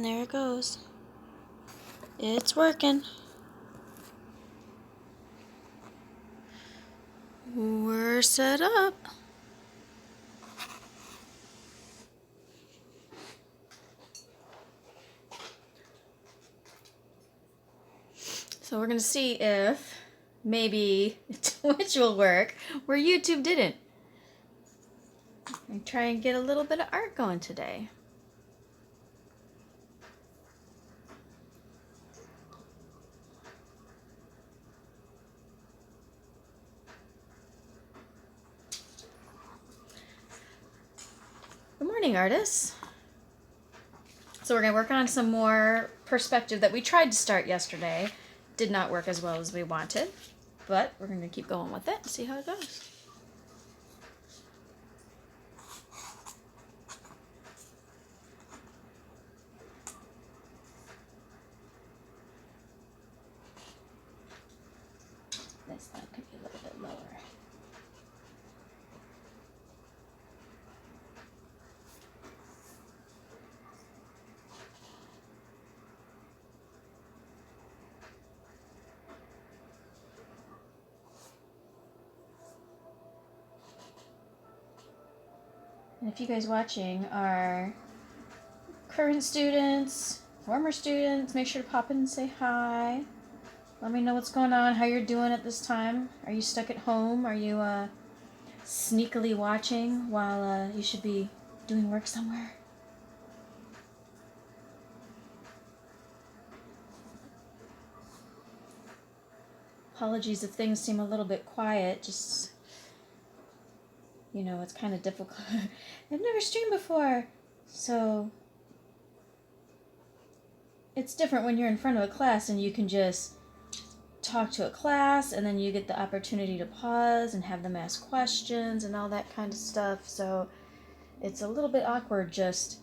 And there it goes. It's working. We're set up. So we're going to see if maybe Twitch will work where YouTube didn't. And try and get a little bit of art going today. Good morning, artists. So we're going to work on some more perspective that we tried to start yesterday. Did not work as well as we wanted, but we're going to keep going with it and see how it goes. This one could be a little bit lower. And if you guys watching are current students, former students, make sure to pop in and say hi. Let me know what's going on, how you're doing at this time. Are you stuck at home? Are you sneakily watching while you should be doing work somewhere? Apologies if things seem a little bit quiet, just, you know, it's kind of difficult. I've never streamed before, so it's different when you're in front of a class and you can just talk to a class and then you get the opportunity to pause and have them ask questions and all that kind of stuff. So it's a little bit awkward just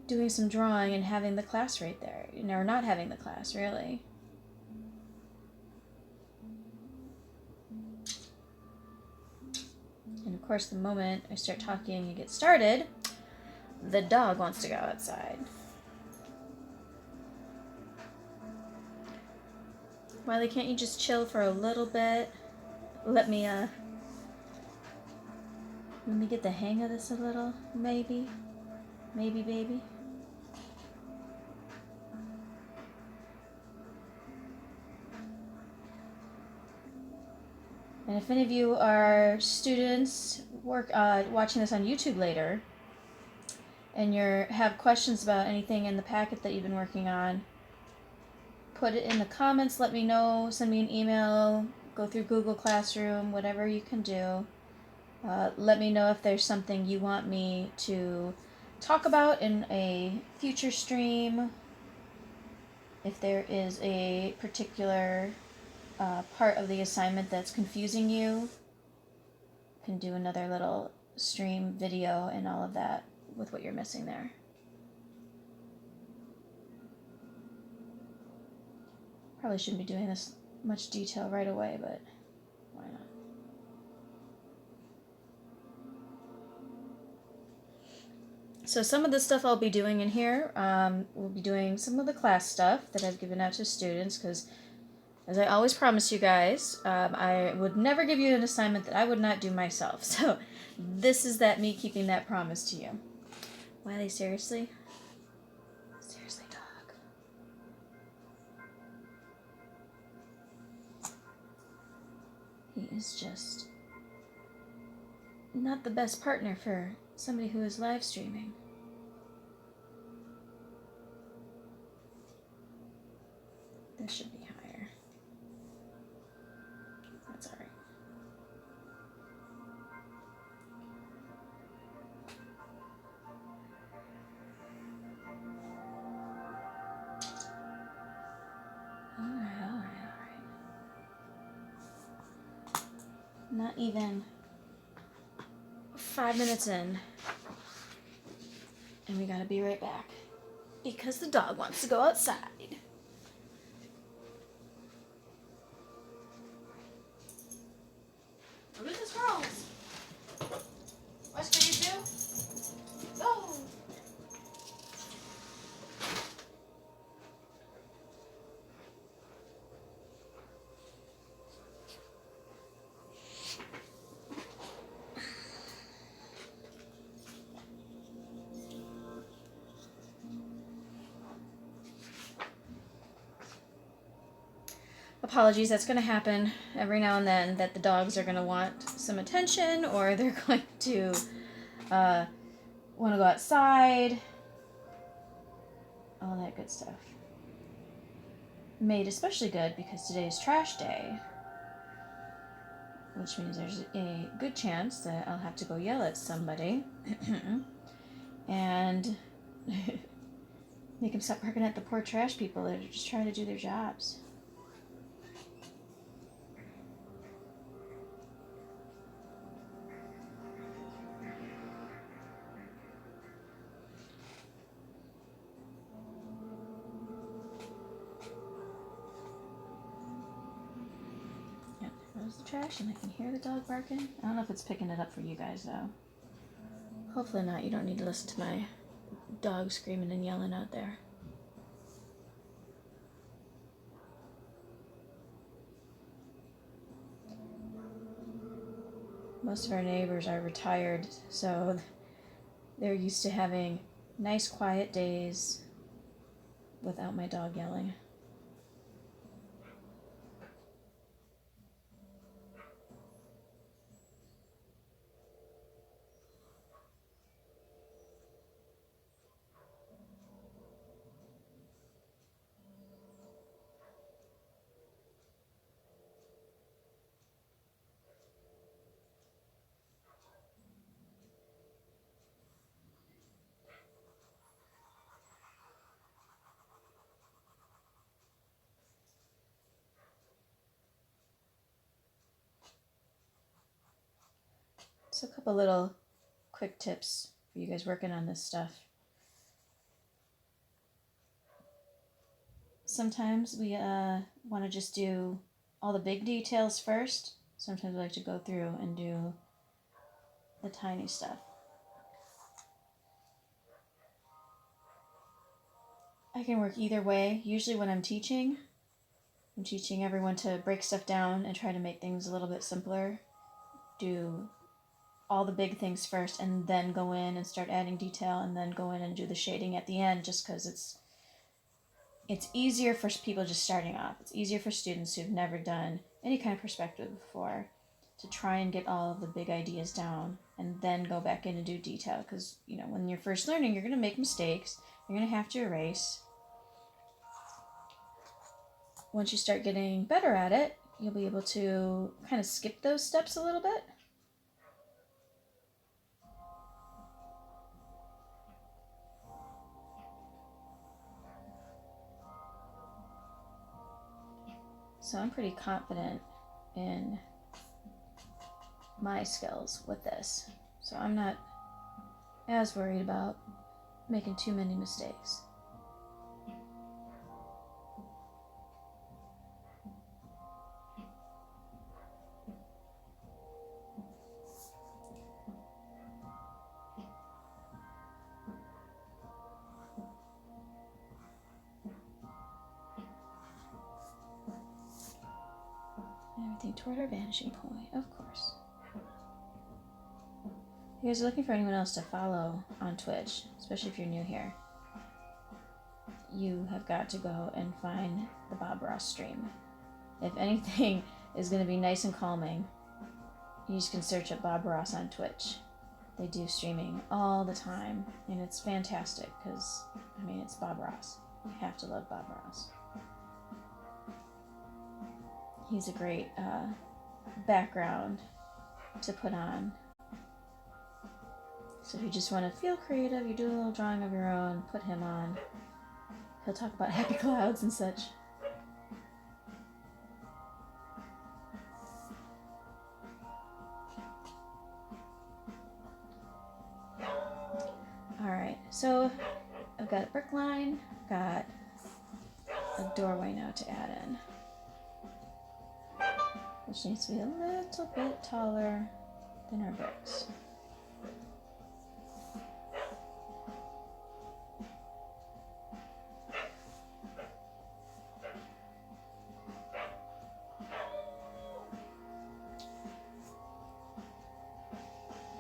doing some drawing and having the class right there, you know, or not having the class really. And of course, the moment I start talking and get started, the dog wants to go outside. Wiley, can't you just chill for a little bit? Let me get the hang of this a little, maybe. Maybe, baby. And if any of you are students watching this on YouTube later, and you have questions about anything in the packet that you've been working on, put it in the comments, let me know, send me an email, go through Google Classroom, whatever you can do. Let me know if there's something you want me to talk about in a future stream. If there is a particular part of the assignment that's confusing you, can do another little stream video and all of that with what you're missing there. Probably shouldn't be doing this much detail right away, but why not? So some of the stuff I'll be doing in here, we'll be doing some of the class stuff that I've given out to students, because as I always promise you guys, I would never give you an assignment that I would not do myself. So this is me keeping that promise to you. Wiley, seriously? Seriously, dog. He is just not the best partner for somebody who is live streaming. This should be higher. That's all right. All right. Not even 5 minutes in, and we gotta be right back because the dog wants to go outside. Look at the squirrels. What's can you do? Go. apologies, that's going to happen every now and then, that the dogs are going to want some attention, or they're going to want to go outside, all that good stuff. Made especially good because today is trash day, which means there's a good chance that I'll have to go yell at somebody and make them stop barking at the poor trash people that are just trying to do their jobs. Yep, there goes the trash, and I can hear the dog barking. I don't know if it's picking it up for you guys, though. Hopefully not. You don't need to listen to my dog screaming and yelling out there. Most of our neighbors are retired, so they're used to having nice, quiet days without my dog yelling. So a couple little quick tips for you guys working on this stuff. Sometimes we want to just do all the big details first. Sometimes we like to go through and do the tiny stuff. I can work either way. Usually when I'm teaching everyone to break stuff down and try to make things a little bit simpler. Do all the big things first and then go in and start adding detail and then go in and do the shading at the end, just because it's easier for people just starting off. It's easier for students who've never done any kind of perspective before to try and get all of the big ideas down and then go back in and do detail, because when you're first learning, you're going to make mistakes. You're going to have to erase. Once you start getting better at it, you'll be able to kind of skip those steps a little bit. So I'm pretty confident in my skills with this. So I'm not as worried about making too many mistakes. Everything toward our vanishing point, of course. If you guys are looking for anyone else to follow on Twitch, especially if you're new here, you have got to go and find the Bob Ross stream. If anything is going to be nice and calming, you just can search up Bob Ross on Twitch. They do streaming all the time, and it's fantastic because, it's Bob Ross. You have to love Bob Ross. He's a great background to put on. So if you just want to feel creative, you do a little drawing of your own, put him on. He'll talk about happy clouds and such. Alright, so I've got a brick line, got a doorway now to add in, which needs to be a little bit taller than our bricks.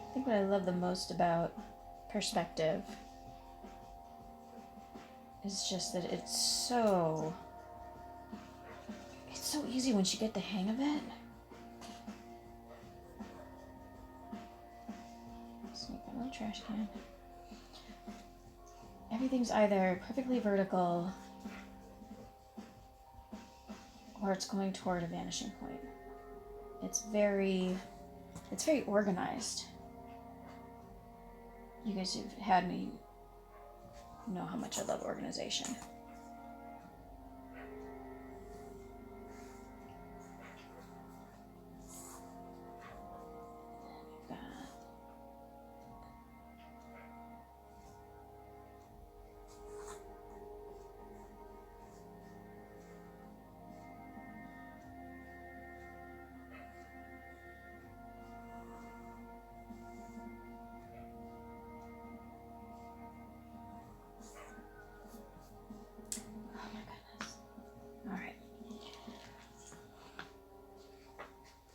I think what I love the most about perspective is just that it's so easy once you get the hang of it. Sneak a little trash can. Everything's either perfectly vertical or it's going toward a vanishing point. It's very organized. You guys who've had me know how much I love organization.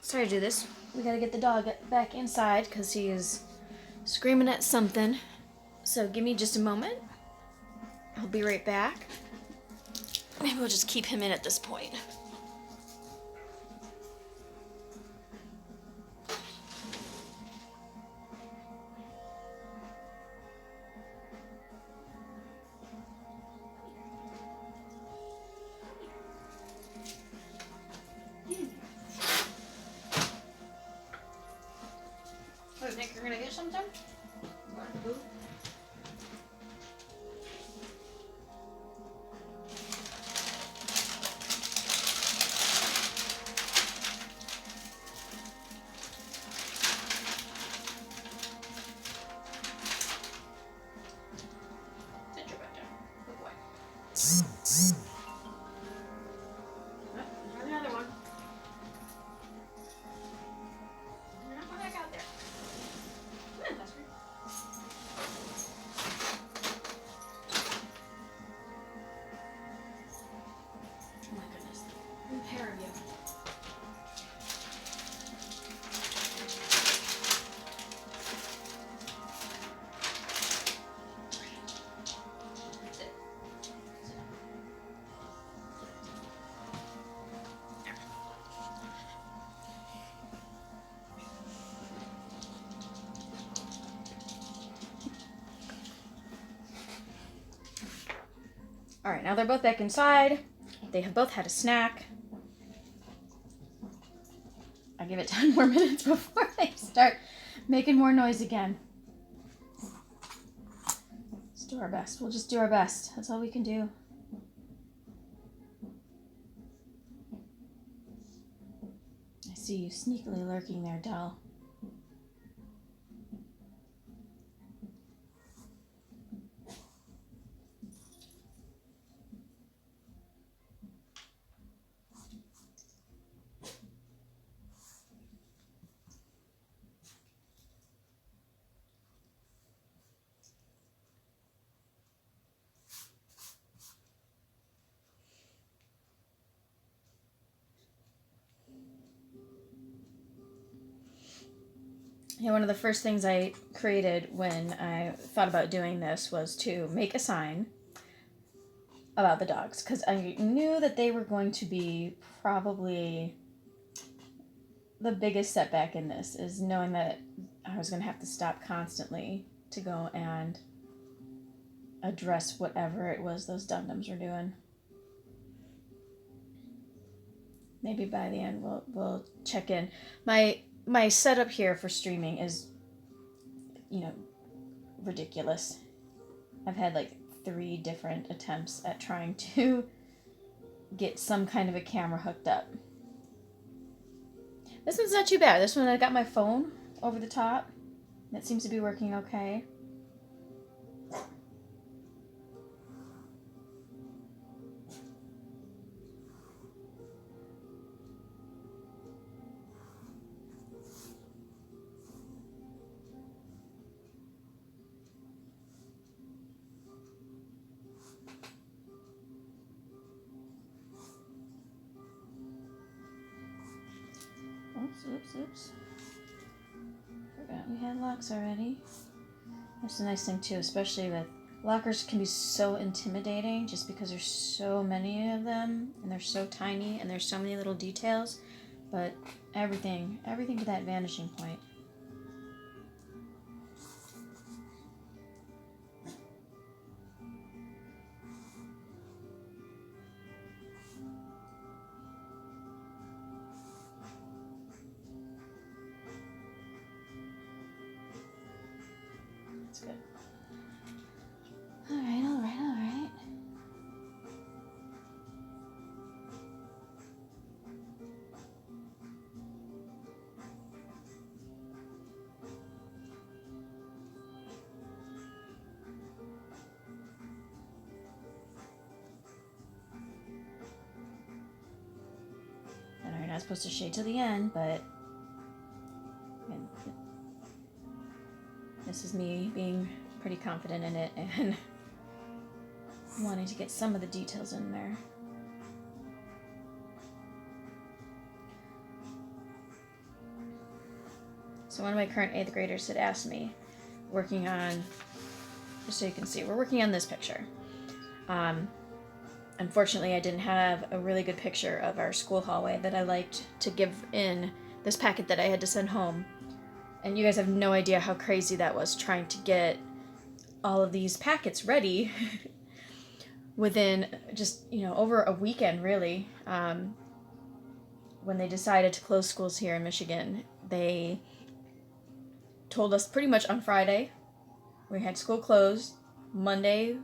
Sorry to do this. We gotta get the dog back inside because he is screaming at something. So give me just a moment. I'll be right back. Maybe we'll just keep him in at this point. Nick, you're gonna get something? What? Sit your butt down. Good boy. There's another one. Go back out there. Come in, Buster. Oh my goodness. A pair of you. Sit. Sit. All right, now they're both back inside. They have both had a snack. I give it 10 more minutes before they start making more noise again. Let's do our best. We'll just do our best. That's all we can do. I see you sneakily lurking there, Dell. Yeah, one of the first things I created when I thought about doing this was to make a sign about the dogs, because I knew that they were going to be probably the biggest setback in this, is knowing that I was going to have to stop constantly to go and address whatever it was those dum-dums were doing. Maybe by the end we'll check in. My setup here for streaming is, ridiculous. I've had like 3 different attempts at trying to get some kind of a camera hooked up. This one's not too bad. This one I got my phone over the top. That seems to be working okay. Oops. Forgot we had locks already. That's the nice thing too, especially Lockers can be so intimidating just because there's so many of them and they're so tiny and there's so many little details, but everything to that vanishing point. That's good. All right. I know you're not supposed to shade to the end, but this is me being pretty confident in it and wanting to get some of the details in there. So one of my current 8th graders had asked me, working on, just so you can see, we're working on this picture. Unfortunately, I didn't have a really good picture of our school hallway that I liked to give in this packet that I had to send home. And you guys have no idea how crazy that was, trying to get all of these packets ready within just, over a weekend, really. When they decided to close schools here in Michigan, they told us pretty much on Friday we had school closed. Monday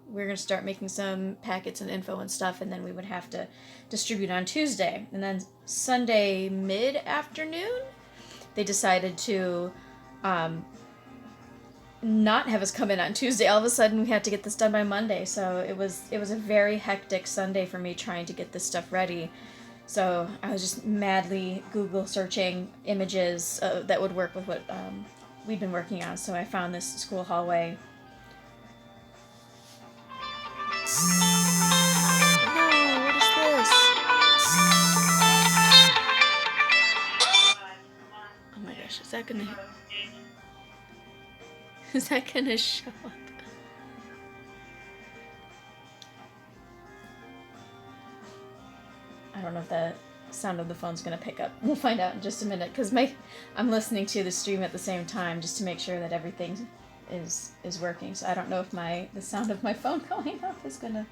we were going to start making some packets and info and stuff, and then we would have to distribute on Tuesday. And then Sunday mid-afternoon, they decided to not have us come in on Tuesday. All of a sudden we had to get this done by Monday, so it was a very hectic Sunday for me trying to get this stuff ready. So I was just madly Google searching images that would work with what we'd been working on. So I found this school hallway. No, what is this? Oh my gosh, is that gonna show up? I don't know if the sound of the phone's gonna pick up. We'll find out in just a minute, because I'm listening to the stream at the same time just to make sure that everything is working. So I don't know if the sound of my phone going off is gonna.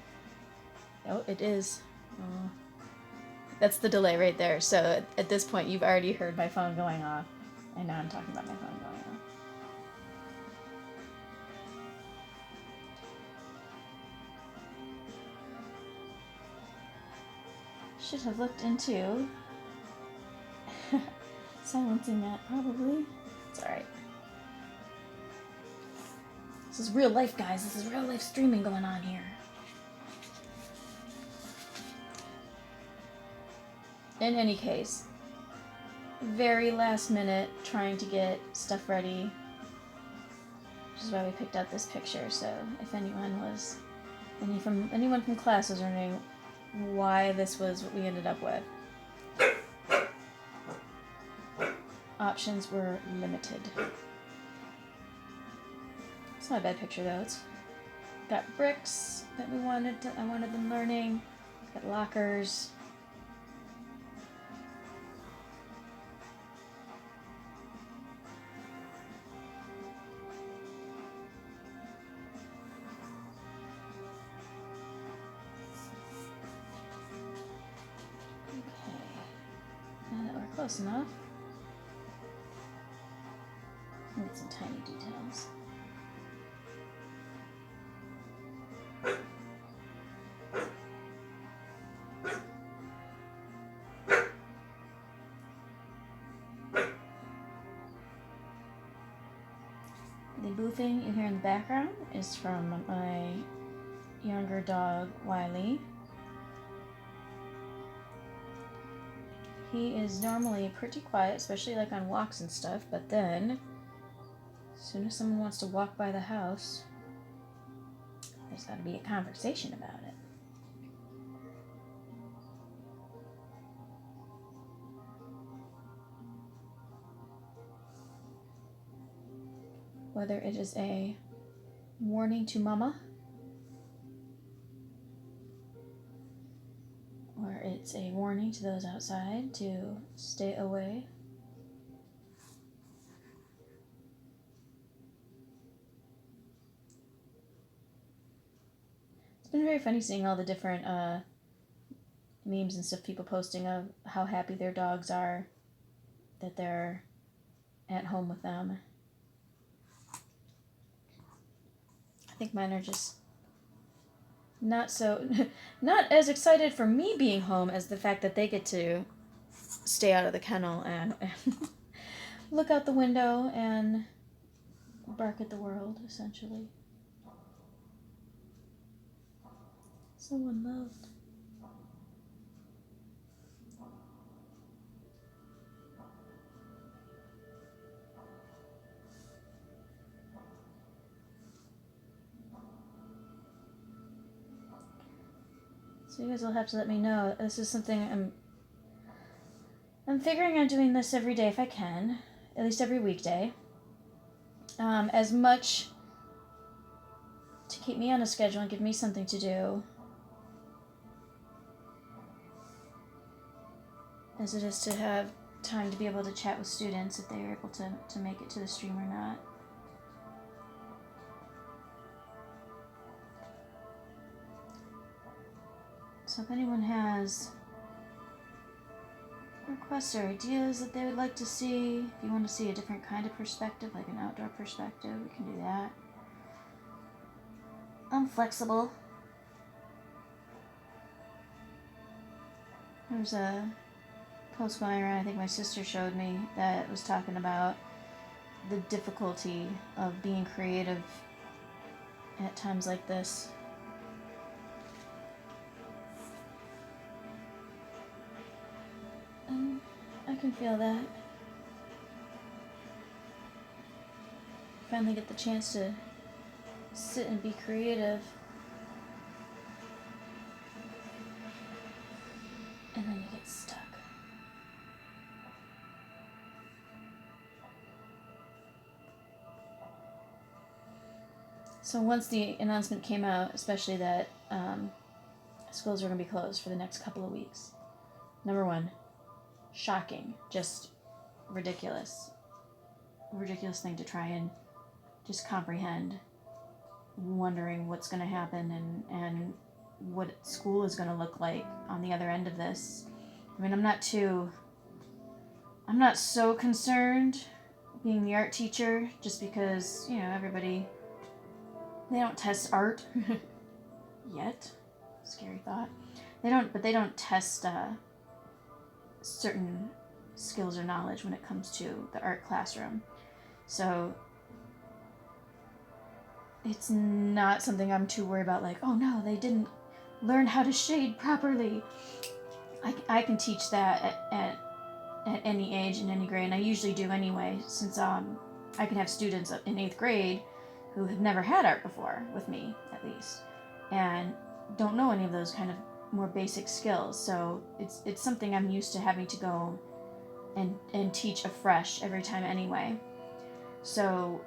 Oh, it is. Oh. That's the delay right there. So at this point, you've already heard my phone going off, and now I'm talking about my phone going off. Should have looked into silencing that, probably. It's alright. This is real life, guys. This is real life streaming going on here. In any case, very last minute trying to get stuff ready, which is why we picked out this picture. So if anyone from class was wondering why this was what we ended up with, options were limited. It's not a bad picture though. It's got bricks that I wanted them learning. Got lockers. Close enough. Need some tiny details. The boothing you hear in the background is from my younger dog, Wiley. He is normally pretty quiet, especially like on walks and stuff, but then as soon as someone wants to walk by the house, there's got to be a conversation about it. Whether it is a warning to mama, or it's a warning to those outside to stay away. It's been very funny seeing all the different memes and stuff people posting of how happy their dogs are that they're at home with them. I think mine are just not as excited for me being home as the fact that they get to stay out of the kennel and look out the window and bark at the world, essentially. So unloved. So you guys will have to let me know. This is something I'm figuring on doing this every day if I can, at least every weekday. As much to keep me on a schedule and give me something to do as it is to have time to be able to chat with students if they are able to make it to the stream or not. So if anyone has requests or ideas that they would like to see, if you want to see a different kind of perspective, like an outdoor perspective, we can do that. I'm flexible. There's a post going around, I think my sister showed me, that was talking about the difficulty of being creative at times like this. And I can feel that. Finally get the chance to sit and be creative. And then you get stuck. So once the announcement came out, especially that schools are going to be closed for the next couple of weeks, number one, shocking, just ridiculous thing to try and just comprehend, wondering what's going to happen and what school is going to look like on the other end of this. I mean, I'm not so concerned being the art teacher, just because, everybody, they don't test art yet. Scary thought. They don't test certain skills or knowledge when it comes to the art classroom. So it's not something I'm too worried about, like, oh no, they didn't learn how to shade properly. I can teach that at any age and any grade, and I usually do anyway, since I can have students in 8th grade who have never had art before, with me at least, and don't know any of those kind of more basic skills. So it's something I'm used to having to go and teach afresh every time anyway. So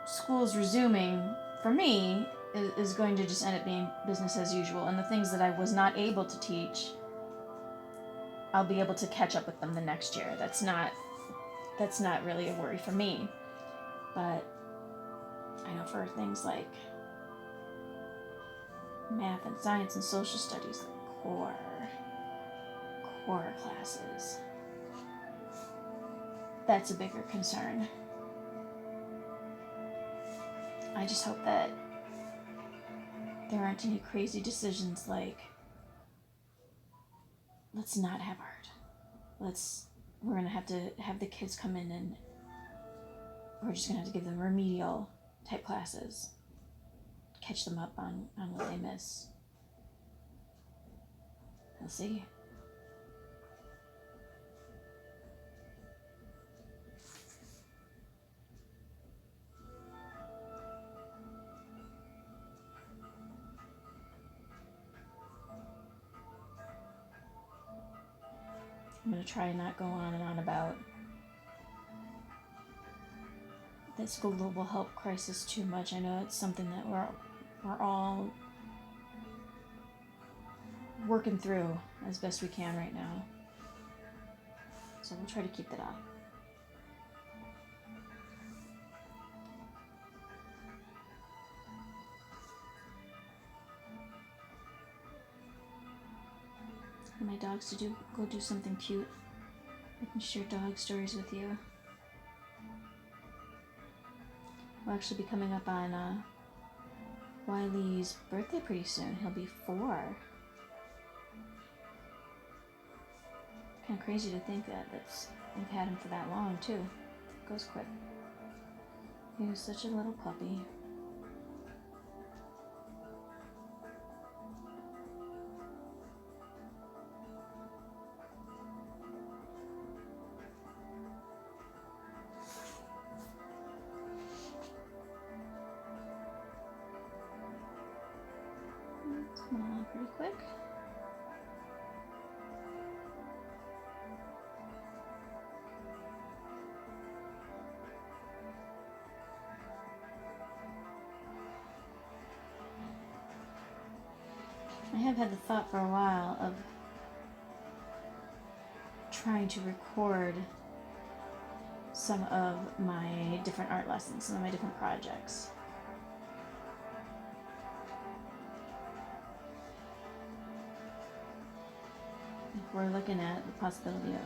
school's resuming, for me, is going to just end up being business as usual, and the things that I was not able to teach, I'll be able to catch up with them the next year. That's not really a worry for me. But I know for things like math and science and social studies, the core classes, that's a bigger concern. I just hope that there aren't any crazy decisions like, let's not have art. We're gonna have to have the kids come in and we're just gonna have to give them remedial type classes. Catch them up on what they miss. We'll see. I'm going to try and not go on and on about this global health crisis too much. I know it's something that we're all working through as best we can right now. So we'll try to keep that off. My dogs to go do something cute. I can share dog stories with you. We'll actually be coming up on Wiley's birthday pretty soon. He'll be 4. Kind of crazy to think that we've had him for that long too. It goes quick. He was such a little puppy. It's coming along pretty quick. I have had the thought for a while of trying to record some of my different art lessons, some of my different projects. We're looking at the possibility of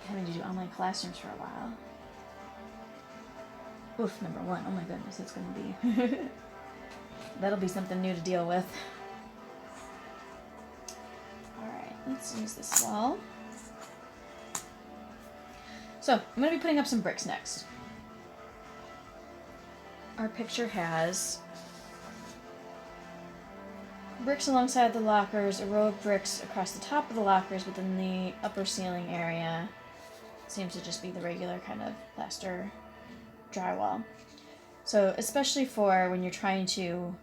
having to do online classrooms for a while. Oof, number 1. Oh my goodness, it's going to be... That'll be something new to deal with. Alright, let's use this wall. So, I'm going to be putting up some bricks next. Our picture has bricks alongside the lockers, a row of bricks across the top of the lockers within the upper ceiling area. Seems to just be the regular kind of plaster drywall. So especially for when you're trying to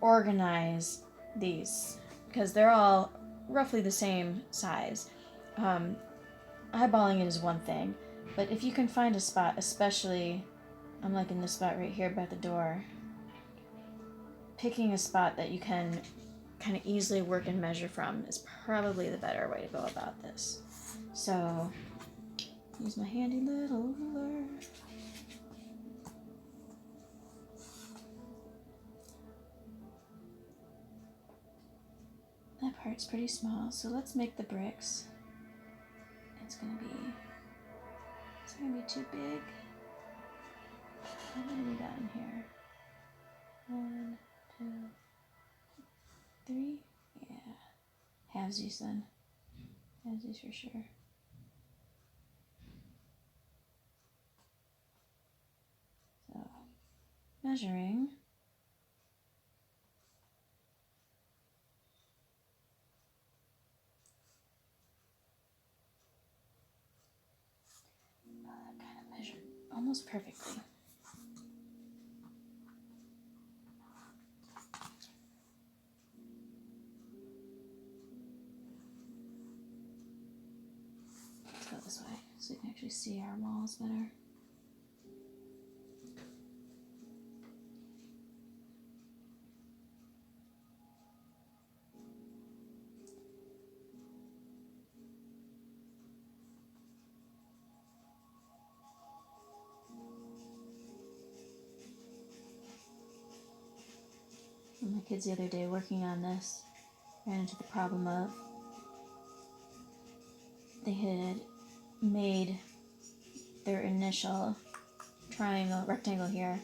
organize these, because they're all roughly the same size. Eyeballing it is one thing, but if you can find a spot, especially, I'm like in this spot right here by the door, picking a spot that you can kind of easily work and measure from is probably the better way to go about this. So, use my handy little ruler. That part's pretty small, so let's make the bricks. It's gonna be too big. How many we got in here? 1, 2, 3. Yeah. Halvesies then. Halvesies for sure. So, measuring. That kind of measured almost perfectly. Let's go this way so you can actually see our walls better. My kids the other day working on this ran into the problem of they had made their initial rectangle here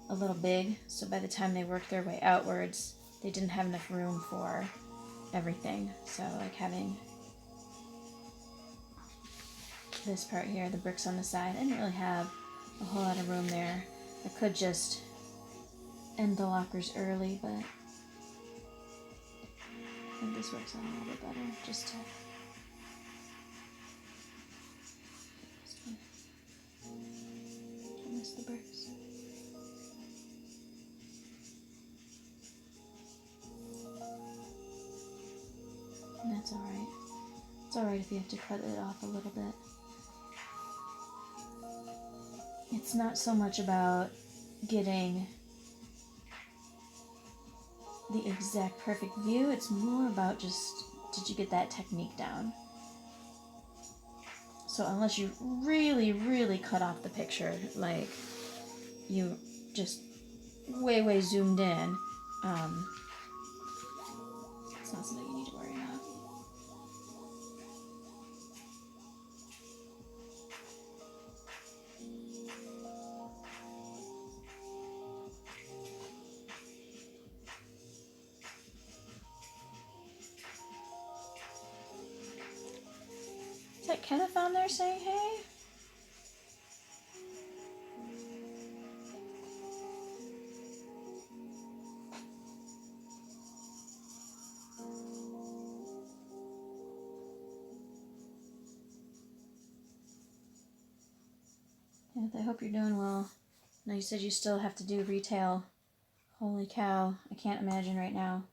a little big, so by the time they worked their way outwards they didn't have enough room for everything. So like having this part here, the bricks on the side, I didn't really have a whole lot of room there. I could just end the lockers early, but I think this works out a little bit better, just to miss the bricks. And that's alright. It's alright if you have to cut it off a little bit. it's not so much about getting the exact perfect view, it's more about just, did you get that technique down? So unless you really, really cut off the picture, like you just way, way zoomed in, it's not something you need to worry about. Is that Kenneth on there saying hey? Kenneth, I hope you're doing well. No, you said you still have to do retail. Holy cow, I can't imagine right now.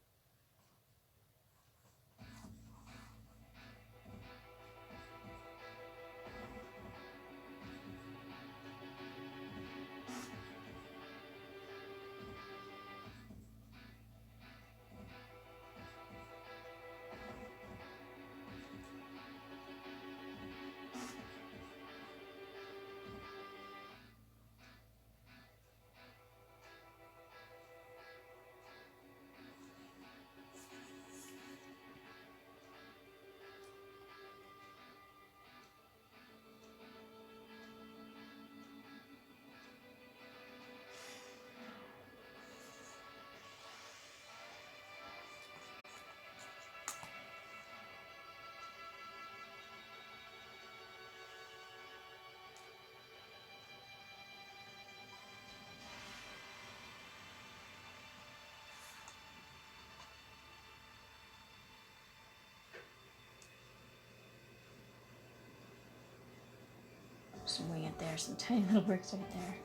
Some wing it there, some tiny little bricks right there.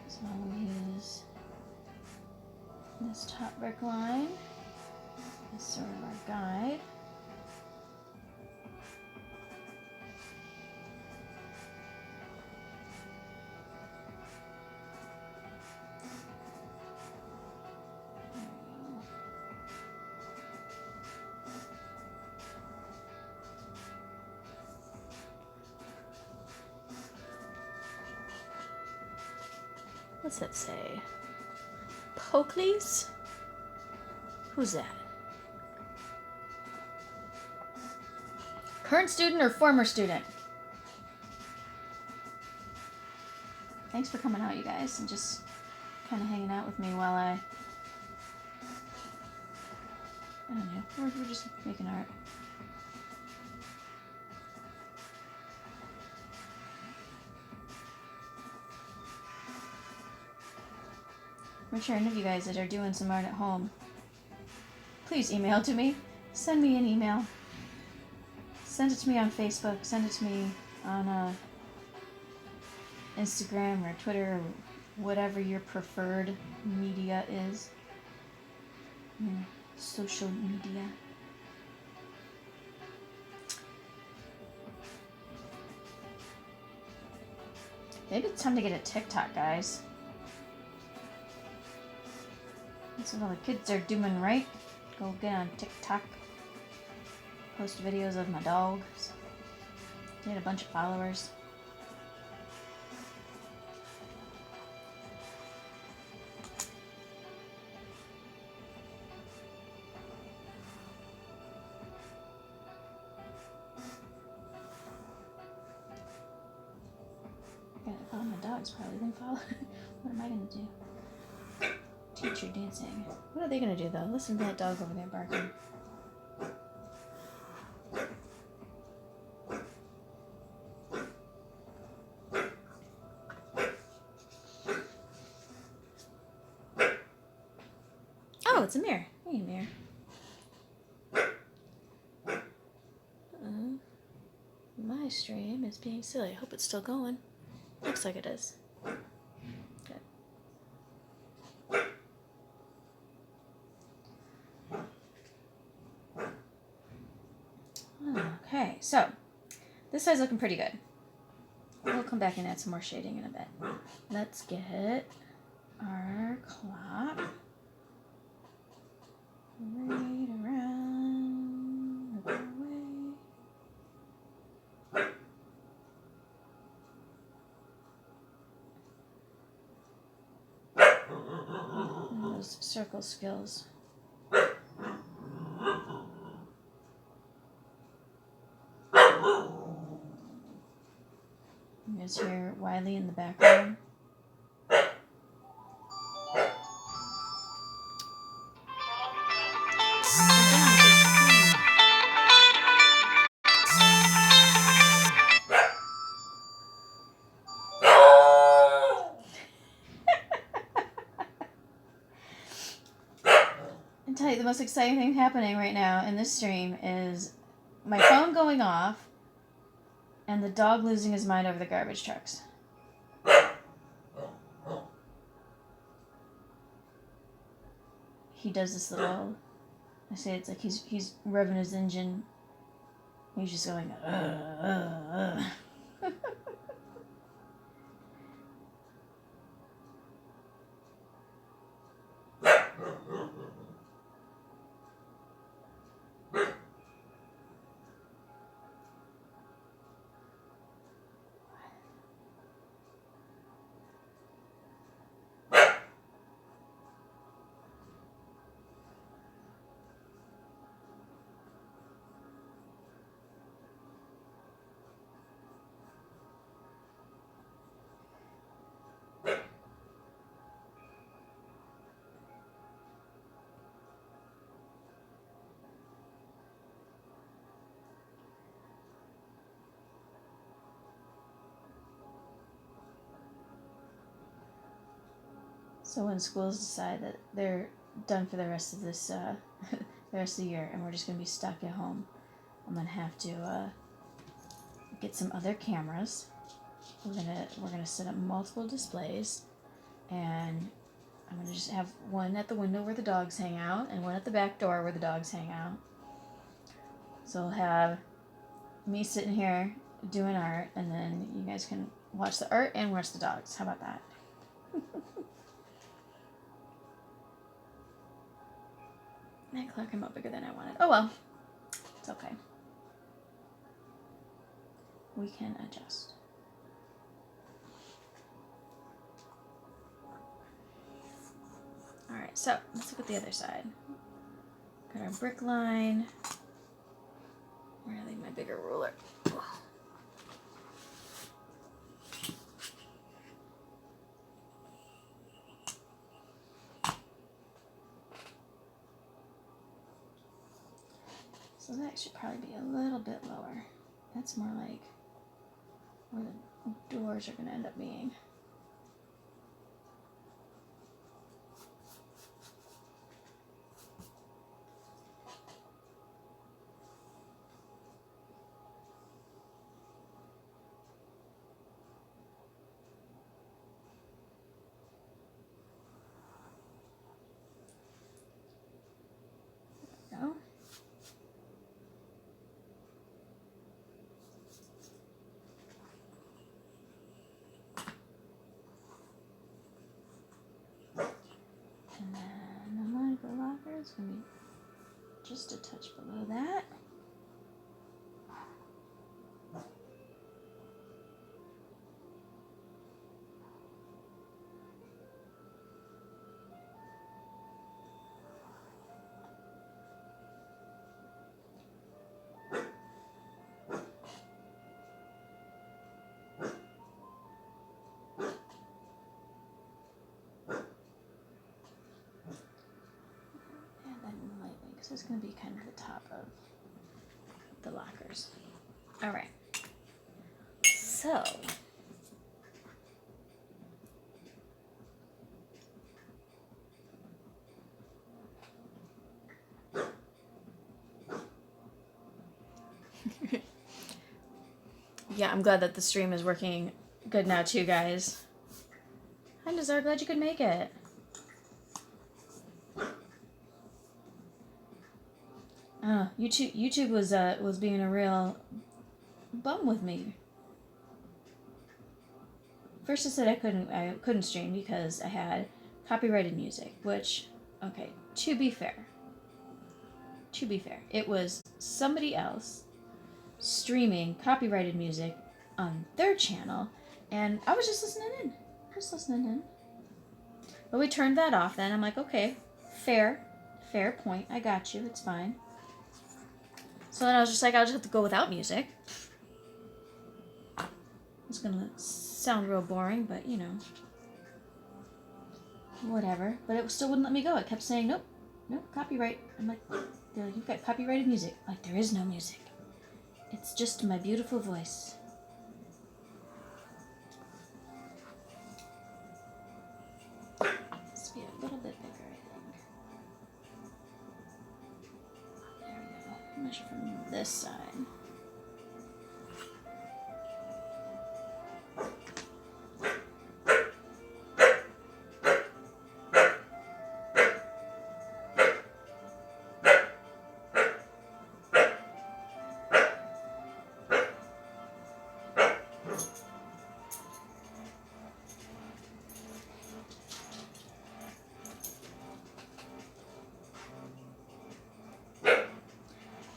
So I'm going to use this top brick line as sort of our guide. What's that say? Pokleys? Who's that? Current student or former student? Thanks for coming out, you guys, and just kind of hanging out with me while I don't know, we're just making art. I'm sure any of you guys that are doing some art at home, please email to me. Send me an email. Send it to me on Facebook. Send it to me on Instagram or Twitter or whatever your preferred media is. Social media. Maybe it's time to get a TikTok, guys. That's what all the kids are doing, right? Go get on TikTok. Post videos of my dogs. Get a bunch of followers. Gotta follow my dogs probably, then follow. What am I gonna do? Teacher dancing. What are they gonna do though? Listen to that dog over there barking. Oh, it's Amir. Hey, Amir. live stream is being silly. I hope it's still going. Looks like it is. Good. Okay, so this side's looking pretty good. We'll come back and add some more shading in a bit. Let's get our clock right around the way. And those circle skills. You guys hear Wiley in the background? I tell you, the most exciting thing happening right now in this stream is my phone going off and the dog losing his mind over the garbage trucks. He does this little, I say it's like he's revving his engine. He's just going, So when schools decide that they're done for the rest of this, the rest of the year, and we're just gonna be stuck at home, I'm gonna have to get some other cameras. We're gonna set up multiple displays, and I'm gonna just have one at the window where the dogs hang out, and one at the back door where the dogs hang out. So we'll have me sitting here doing art, and then you guys can watch the art and watch the dogs. How about that? That clock came out bigger than I wanted. Oh well, it's okay. We can adjust. Alright, so let's look at the other side. Got our brick line. Where did I leave my bigger ruler? So that should probably be a little bit lower. That's more like where the doors are going to end up being. There we go. And then the line for the locker is going to be just a touch below that. So it's going to be kind of the top of the lockers. All right. So Yeah, I'm glad that the stream is working good now too, guys. Hi, Nazar. Glad you could make it. YouTube was being a real bum with me. First, it said I couldn't stream because I had copyrighted music, which, okay, to be fair, it was somebody else streaming copyrighted music on their channel, and I was just listening in. But we turned that off then. I'm like, okay, fair point. I got you. It's fine. So then I was just like, I'll just have to go without music. It's gonna sound real boring, but you know, whatever. But it still wouldn't let me go. It kept saying, nope, copyright. I'm like, they're like, you've got copyrighted music. I'm like, there is no music. It's just my beautiful voice. Let's be a little bit bigger, I think. There we go. Measure from this side.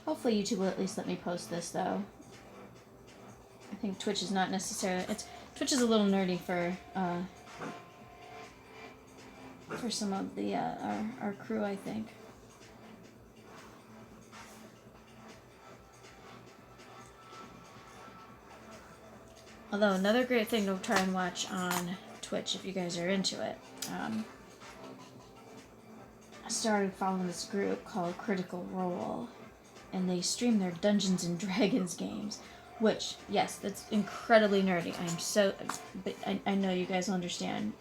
Hopefully YouTube will at least let me post this, though. I think Twitch is not necessarily... Twitch is a little nerdy for some of the our crew, I think. Although another great thing to try and watch on Twitch, if you guys are into it, I started following this group called Critical Role, and they stream their Dungeons and Dragons games, which, yes, that's incredibly nerdy. But I know you guys will understand.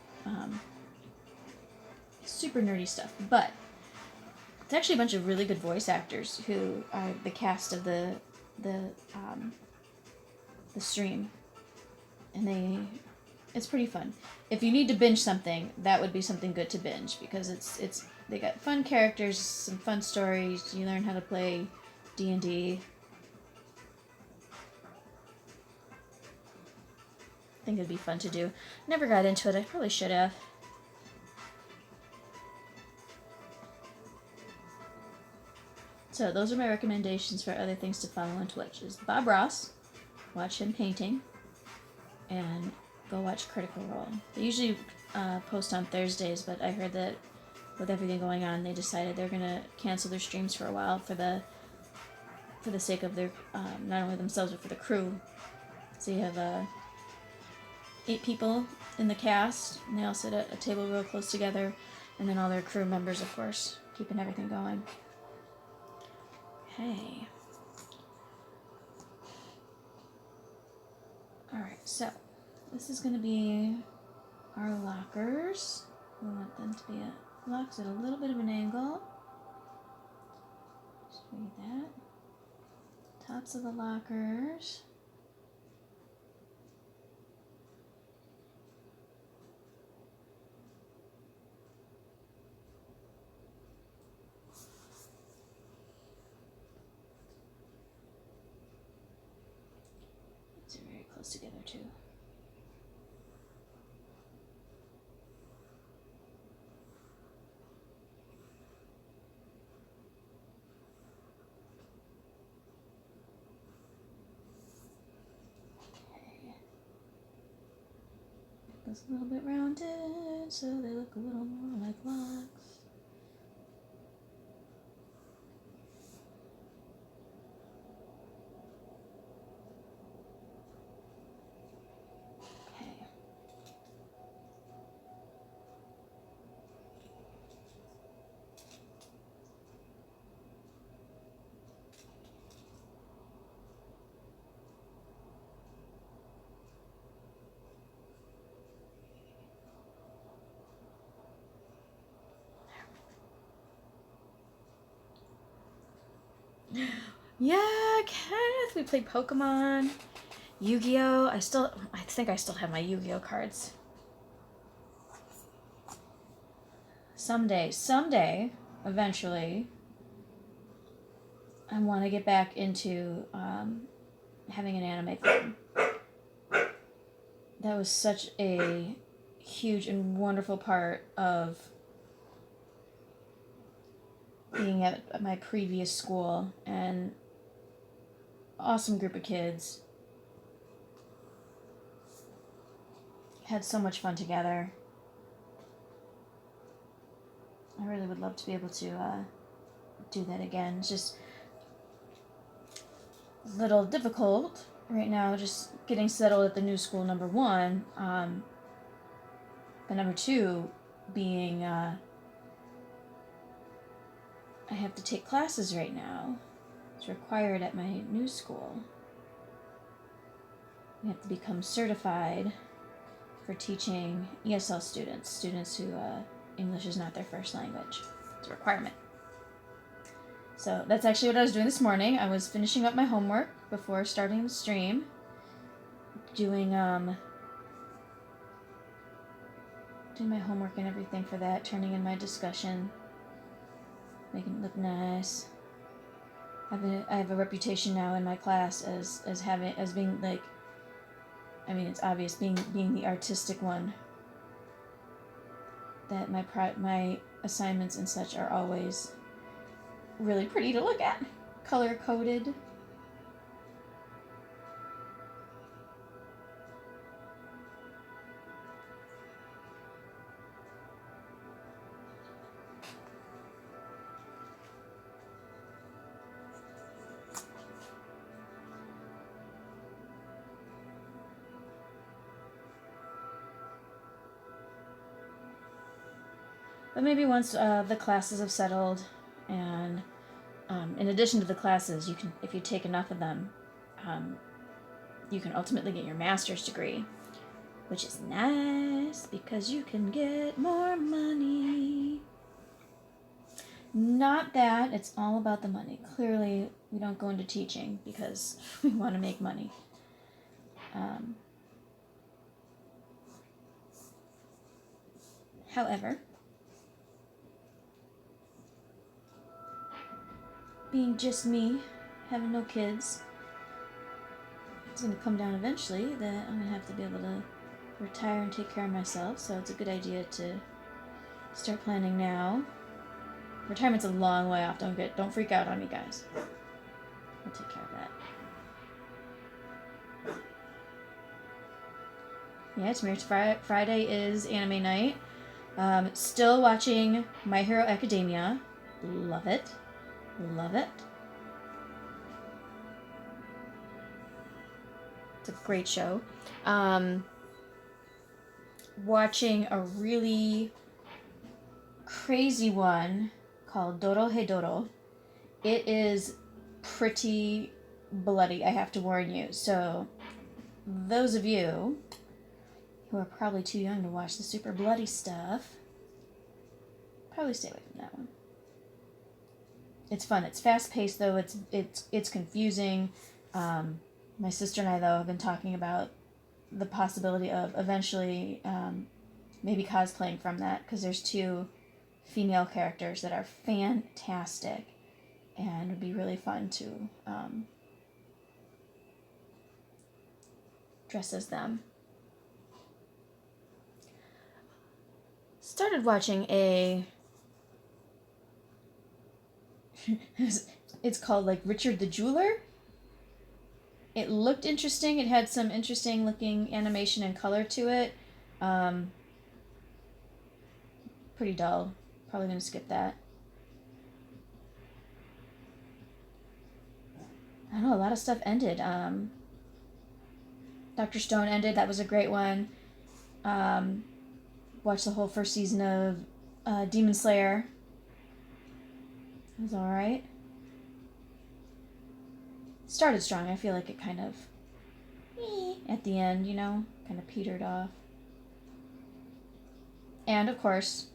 Super nerdy stuff, but it's actually a bunch of really good voice actors who are the cast of the stream, and it's pretty fun. If you need to binge something, that would be something good to binge, because they got fun characters, some fun stories. You learn how to play D&D. I think it'd be fun to do. Never got into it. I probably should have. So those are my recommendations for other things to follow on Twitch. Is Bob Ross, watch him painting, and go watch Critical Role. They usually post on Thursdays, but I heard that with everything going on, they decided they're gonna cancel their streams for a while for the sake of their not only themselves but for the crew. So you have 8 people in the cast, and they all sit at a table real close together, and then all their crew members, of course, keeping everything going. Okay. Alright, so this is going to be our lockers. We want them to be locked at a little bit of an angle. Just read that. Tops of the lockers. These are very close together too. Goes a little bit rounded, so they look a little more like blocks. Okay. Yeah, Kenneth, we played Pokemon. Yu-Gi-Oh! I think I still have my Yu-Gi-Oh! Cards. Someday, eventually, I want to get back into having an anime club. That was such a huge and wonderful part of being at my previous school, and awesome group of kids. Had so much fun together. I really would love to be able to do that again. It's just a little difficult right now, just getting settled at the new school, number one. But number two being I have to take classes right now. It's required at my new school. I have to become certified for teaching ESL students who English is not their first language. It's a requirement. So that's actually what I was doing this morning. I was finishing up my homework before starting the stream, doing my homework and everything for that, turning in my discussion, making it look nice. I have a reputation now in my class as being like, I mean, it's obvious, being the artistic one. That my assignments and such are always really pretty to look at, color coded. But maybe once the classes have settled, and in addition to the classes, you can, if you take enough of them, you can ultimately get your master's degree, which is nice because you can get more money. Not that it's all about the money. Clearly, we don't go into teaching because we want to make money. However, being just me, having no kids, it's going to come down eventually that I'm going to have to be able to retire and take care of myself, so it's a good idea to start planning now. Retirement's a long way off. Don't freak out on me, guys. I'll take care of that. Yeah, tomorrow's Friday is anime night. Still watching My Hero Academia. Love it. Love it. It's a great show. Watching a really crazy one called Dorohedoro. It is pretty bloody, I have to warn you. So, those of you who are probably too young to watch the super bloody stuff, probably stay away from that one. It's fun. It's fast-paced, though. It's confusing. My sister and I, though, have been talking about the possibility of eventually maybe cosplaying from that, because there's two female characters that are fantastic, and it would be really fun to dress as them. Started watching it's called like Richard the Jeweler. It looked interesting. It had some interesting looking animation and color to it. Pretty dull. Probably going to skip that. I don't know, a lot of stuff ended. Dr. Stone ended. That was a great one. Watched the whole first season of Demon Slayer. It was alright. Started strong. I feel like it kind of at the end, kind of petered off. And of course,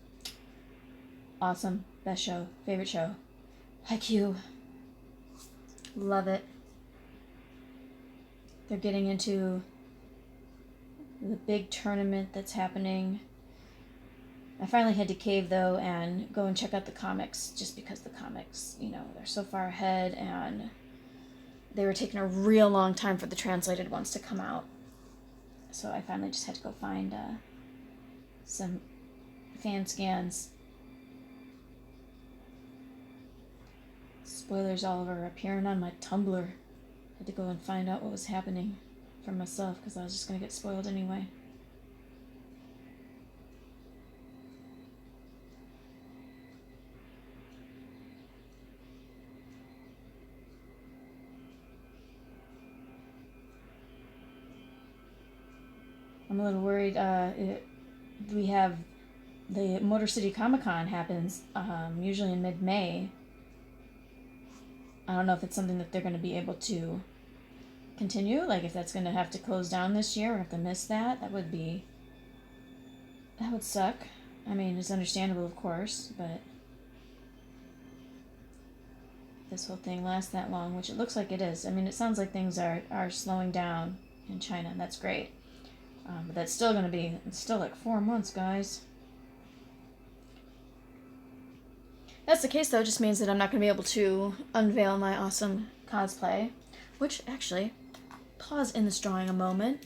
awesome, best show, favorite show, Haikyuu. Love it. They're getting into the big tournament that's happening. I finally had to cave, though, and go and check out the comics, just because the comics, you know, they're so far ahead, and they were taking a real long time for the translated ones to come out. So I finally just had to go find some fan scans. Spoilers all over appearing on my Tumblr. Had to go and find out what was happening for myself, because I was just going to get spoiled anyway. I'm a little worried. We have the Motor City Comic Con happens usually in mid-May. I don't know if it's something that they're going to be able to continue. Like, if that's going to have to close down this year or have to miss that. That would suck. I mean, it's understandable, of course, but this whole thing lasts that long, which it looks like it is. I mean, it sounds like things are slowing down in China, and that's great. But that's still going to be, it's still like 4 months, guys. That's the case, though, it just means that I'm not going to be able to unveil my awesome cosplay. Which, actually, pause in this drawing a moment.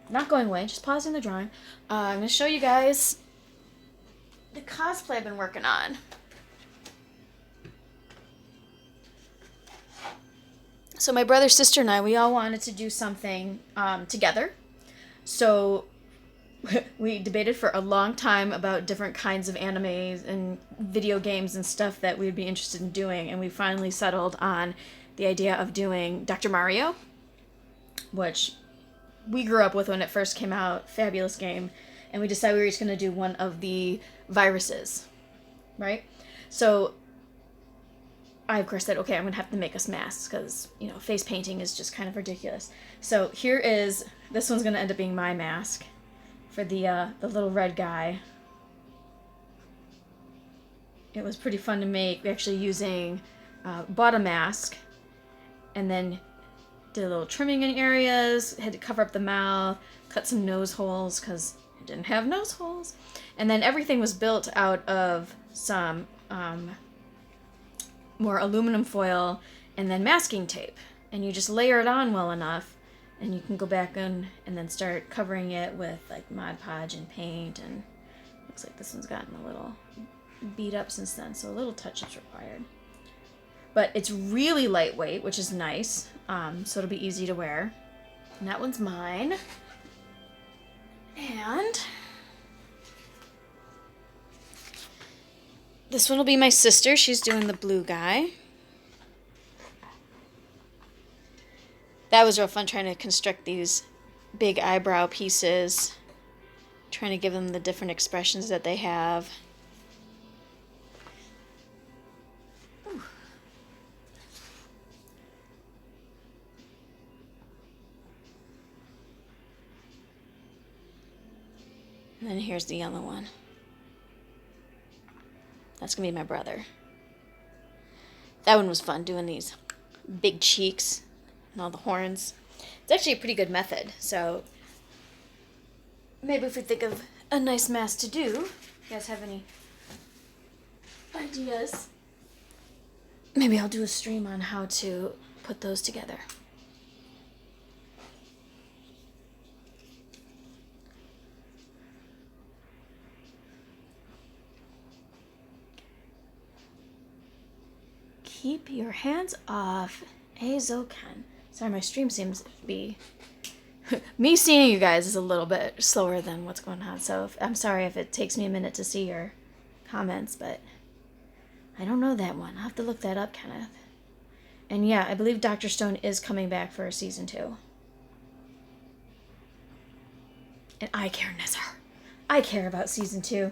Not going away, just pausing the drawing. I'm going to show you guys the cosplay I've been working on. So my brother, sister, and I, we all wanted to do something together. So we debated for a long time about different kinds of animes and video games and stuff that we'd be interested in doing, and we finally settled on the idea of doing Dr. Mario, which we grew up with when it first came out. Fabulous game. And we decided we were just going to do one of the viruses, right? So I, of course, said, okay, I'm going to have to make us masks because, you know, face painting is just kind of ridiculous. So here is, this one's going to end up being my mask for the little red guy. It was pretty fun to make. We actually bought a mask and then did a little trimming in areas, had to cover up the mouth, cut some nose holes because it didn't have nose holes. And then everything was built out of some more aluminum foil and then masking tape. And you just layer it on well enough and you can go back in and then start covering it with like Mod Podge and paint. And looks like this one's gotten a little beat up since then, so a little touch is required. But it's really lightweight, which is nice, so it'll be easy to wear. And that one's mine. And this one will be my sister. She's doing the blue guy. That was real fun, trying to construct these big eyebrow pieces, trying to give them the different expressions that they have. Ooh. And then here's the yellow one. That's going to be my brother. That one was fun, doing these big cheeks and all the horns. It's actually a pretty good method, so maybe if we think of a nice mask to do, you guys have any ideas? Maybe I'll do a stream on how to put those together. Keep your hands off Azokan. Sorry, my stream seems to be... me seeing you guys is a little bit slower than what's going on, so I'm sorry if it takes me a minute to see your comments, but I don't know that one. I'll have to look that up, Kenneth. And yeah, I believe Dr. Stone is coming back for season 2. And I care, Nezar. I care about season 2.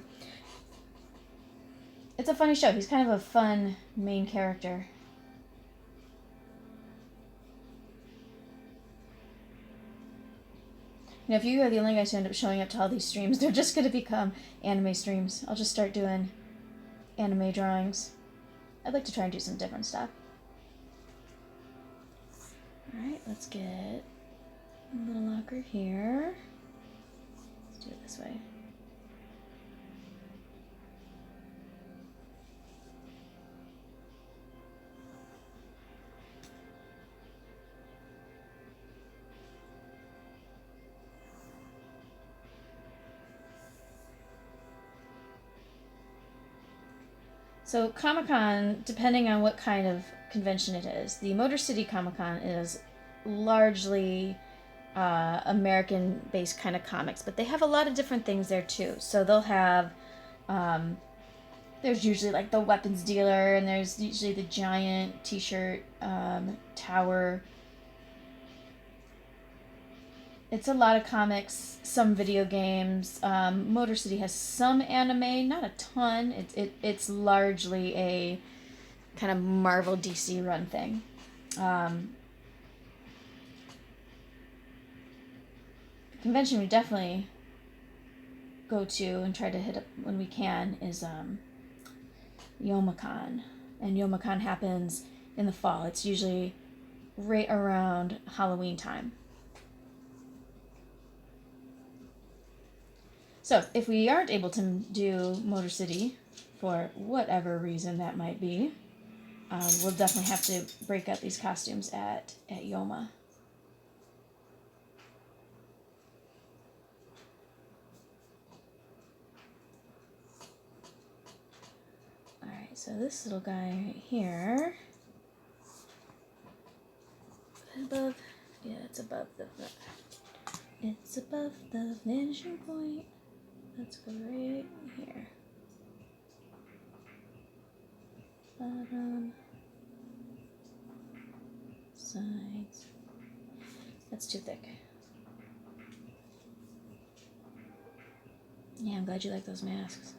It's a funny show. He's kind of a fun main character. You know, if you are the only guys who end up showing up to all these streams, they're just going to become anime streams. I'll just start doing anime drawings. I'd like to try and do some different stuff. Alright, let's get a little locker here. Let's do it this way. So Comic-Con, depending on what kind of convention it is, the Motor City Comic-Con is largely American-based kind of comics, but they have a lot of different things there too. So they'll have, there's usually like the weapons dealer, and there's usually the giant t-shirt tower. It's a lot of comics, some video games. Motor City has some anime, not a ton. It's largely a kind of Marvel DC run thing. The convention we definitely go to and try to hit up when we can is Youmacon. And Youmacon happens in the fall. It's usually right around Halloween time. So, if we aren't able to do Motor City, for whatever reason that might be, we'll definitely have to break out these costumes at Yoma. Alright, so this little guy right here, above, yeah, it's above the vanishing point. Let's go right here. Bottom. Sides. That's too thick. Yeah, I'm glad you like those masks.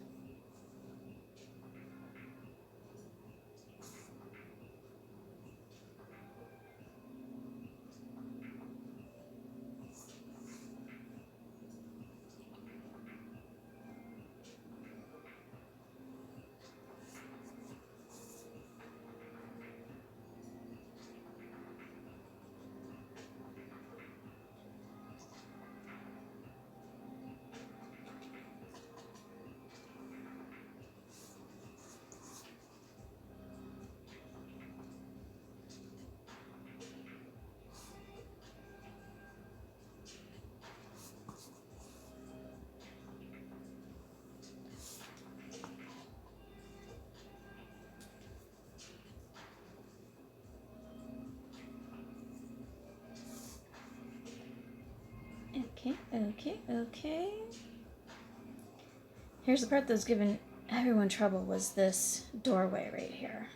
Okay. Here's the part that's given everyone trouble, was this doorway right here.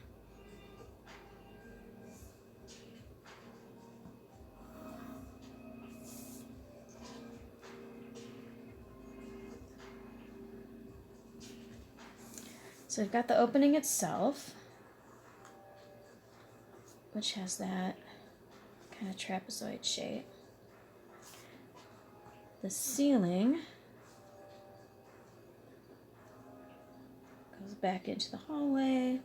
So we've got the opening itself, which has that kind of trapezoid shape. The ceiling goes back into the hallway.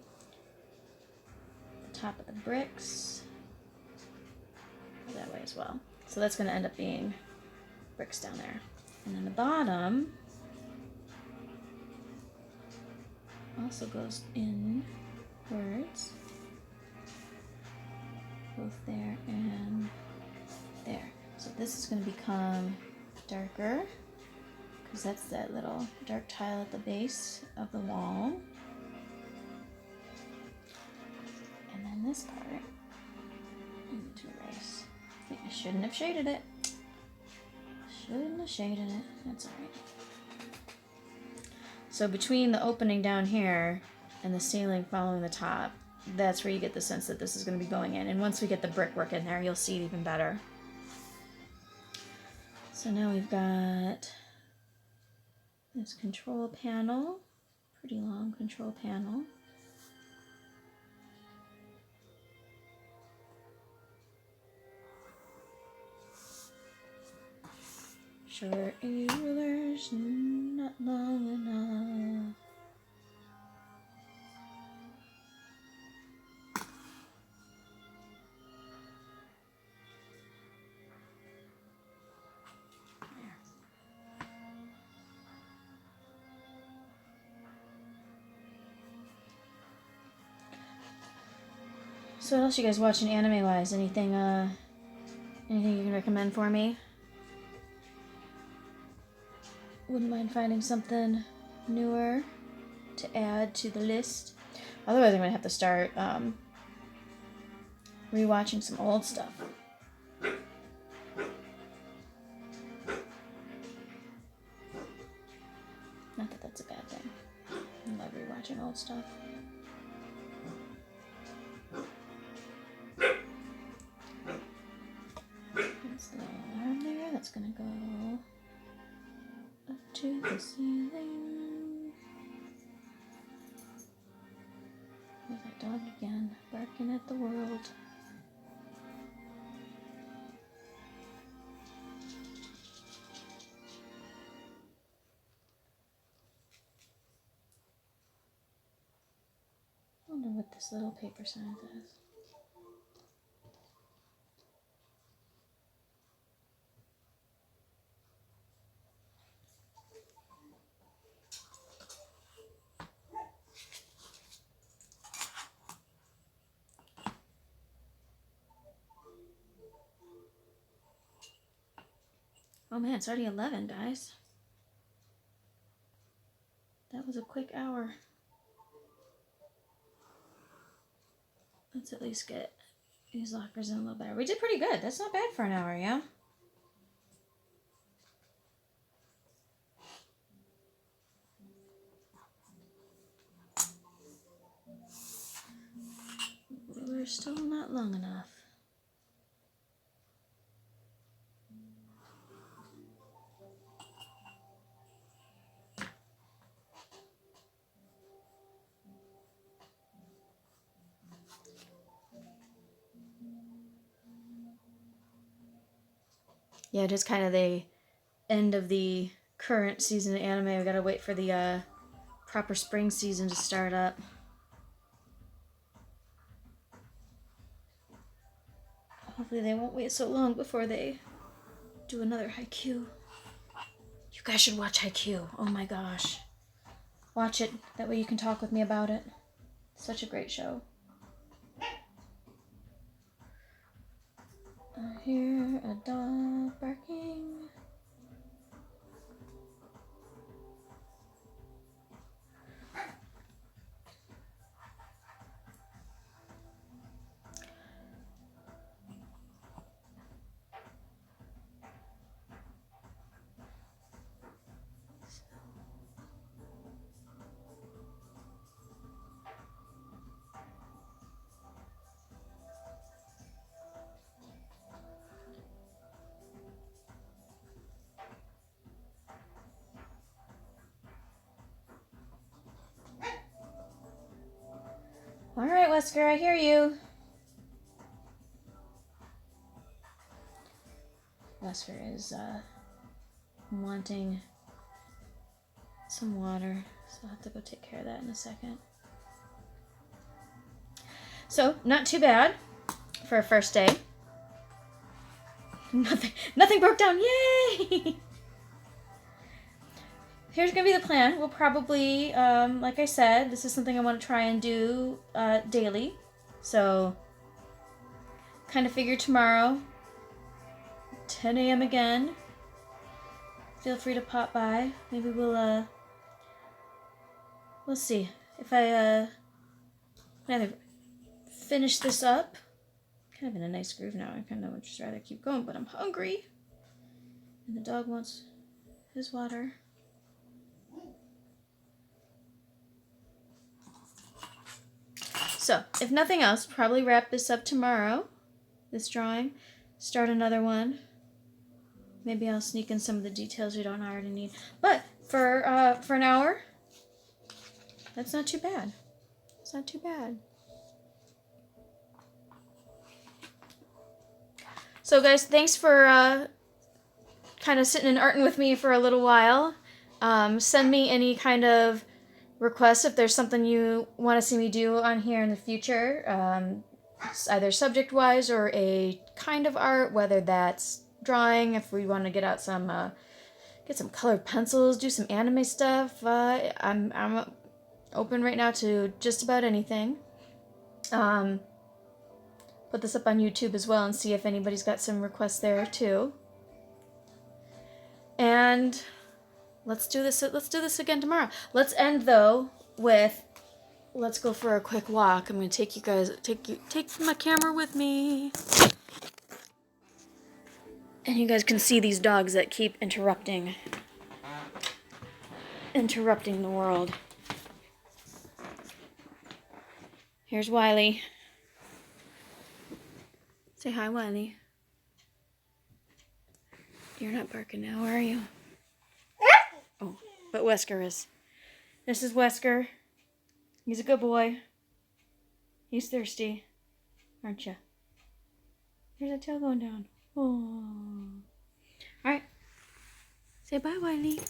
The top of the bricks go that way as well. So that's going to end up being bricks down there. And then the bottom also goes inwards, both there and there. So this is going to become darker, because that's that little dark tile at the base of the wall. And then this part, I need to erase. I shouldn't have shaded it. That's alright. So between the opening down here and the ceiling following the top, that's where you get the sense that this is going to be going in. And once we get the brickwork in there, you'll see it even better. So now we've got this control panel, pretty long control panel. Sure, a ruler's not long enough. So what else you guys watching anime-wise? Anything you can recommend for me? Wouldn't mind finding something newer to add to the list. Otherwise, I'm gonna have to start rewatching some old stuff. Not that that's a bad thing. I love rewatching old stuff. There's the alarm there. That's gonna go up to the ceiling. There's that dog again, barking at the world. I wonder what this little paper sign says. Oh man, it's already 11, guys. That was a quick hour. Let's at least get these lockers in a little better. We did pretty good. That's not bad for an hour, yeah? We're still not long enough. Yeah, it is kind of the end of the current season of anime. We gotta wait for the proper spring season to start up. Hopefully they won't wait so long before they do another Haikyuu. You guys should watch Haikyuu. Oh my gosh. Watch it. That way you can talk with me about it. Such a great show. I hear a dog barking. All right, Wesker, I hear you. Wesker is wanting some water, so I'll have to go take care of that in a second. So, not too bad for a first day. Nothing broke down. Yay! Here's gonna be the plan. We'll probably, like I said, this is something I want to try and do daily. So, kind of figure tomorrow, 10 a.m. again. Feel free to pop by. Maybe we'll see if I either finish this up. Kind of in a nice groove now. I kind of would just rather keep going, but I'm hungry, and the dog wants his water. So, if nothing else, probably wrap this up tomorrow, this drawing, start another one. Maybe I'll sneak in some of the details we don't already need. But for an hour, that's not too bad. It's not too bad. So guys, thanks for kind of sitting and arting with me for a little while. Send me any kind of requests if there's something you want to see me do on here in the future, either subject-wise or a kind of art, whether that's drawing, if we want to get out some get some colored pencils, do some anime stuff. I'm open right now to just about anything. put this up on YouTube as well and see if anybody's got some requests there too. And let's do this again tomorrow. Let's end though with, let's go for a quick walk. I'm gonna take my camera with me. And you guys can see these dogs that keep interrupting the world. Here's Wiley. Say hi, Wiley. You're not barking now, are you? Oh, but Wesker is. This is Wesker. He's a good boy. He's thirsty, aren't you? There's a tail going down. Oh. All right. Say bye, Wiley.